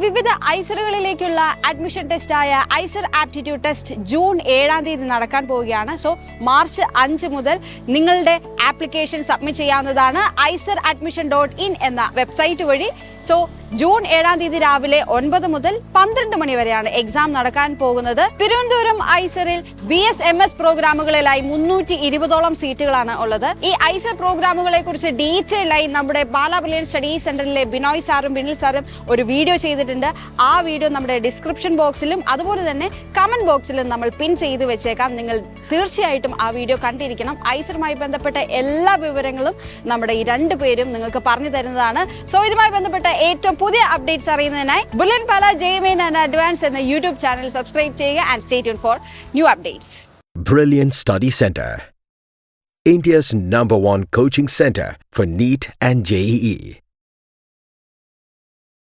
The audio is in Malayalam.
വിവിധ ഐസറുകളിലേക്കുള്ള അഡ്മിഷൻ ടെസ്റ്റായ ഐസർ ആപ്റ്റിറ്റ്യൂഡ് ടെസ്റ്റ് ജൂൺ 7 നടക്കാൻ പോവുകയാണ്. സോ മാർച്ച് 5 മുതൽ നിങ്ങളുടെ ആപ്ലിക്കേഷൻ സബ്മിറ്റ് ചെയ്യാവുന്നതാണ് iser.admission.in എന്ന വെബ്സൈറ്റ് വഴി. സോ ജൂൺ 7 രാവിലെ 9 മുതൽ 12 മണി വരെയാണ് എക്സാം നടക്കാൻ പോകുന്നത്. തിരുവനന്തപുരം ഐസറിൽ BS-MS പ്രോഗ്രാമുകളിലായി 320ഓളം സീറ്റുകളാണ് ഉള്ളത്. ഈ ഐസർ പ്രോഗ്രാമുകളെ കുറിച്ച് ഡീറ്റെയിൽ ആയി നമ്മുടെ പാലാ ബ്രില്യൻറ്റ് സ്റ്റഡി സെന്ററിലെ ബിനോയ് സാറും ബിനിൽ സാറും ഒരു വീഡിയോ ചെയ്തിട്ടുണ്ട്. ആ വീഡിയോ നമ്മുടെ ഡിസ്ക്രിപ്ഷൻ ബോക്സിലും അതുപോലെ തന്നെ കമന്റ് ബോക്സിലും നമ്മൾ പിൻ ചെയ്ത് വെച്ചേക്കാം. നിങ്ങൾ തീർച്ചയായിട്ടും ആ വീഡിയോ കണ്ടിരിക്കണം. ഐസറുമായി ബന്ധപ്പെട്ട എല്ലാ വിവരങ്ങളും നമ്മുടെ ഈ 2 പേരും നിങ്ങൾക്ക് പറഞ്ഞു തരുന്നതാണ്. സോ ഇതുമായി ബന്ധപ്പെട്ട ഏറ്റവും പുതിയ അപ്ഡേറ്റ്സ് അറിയുന്നതിനായി ബുള്ളൻ പാല JMN ആൻഡ് അഡ്വാൻസ് എന്ന യൂട്യൂബ് ചാനൽ സബ്സ്ക്രൈബ് ചെയ്യുക and stay tune for new updates. Brilliant Study Center, India's #1 coaching center for NEET and JEE.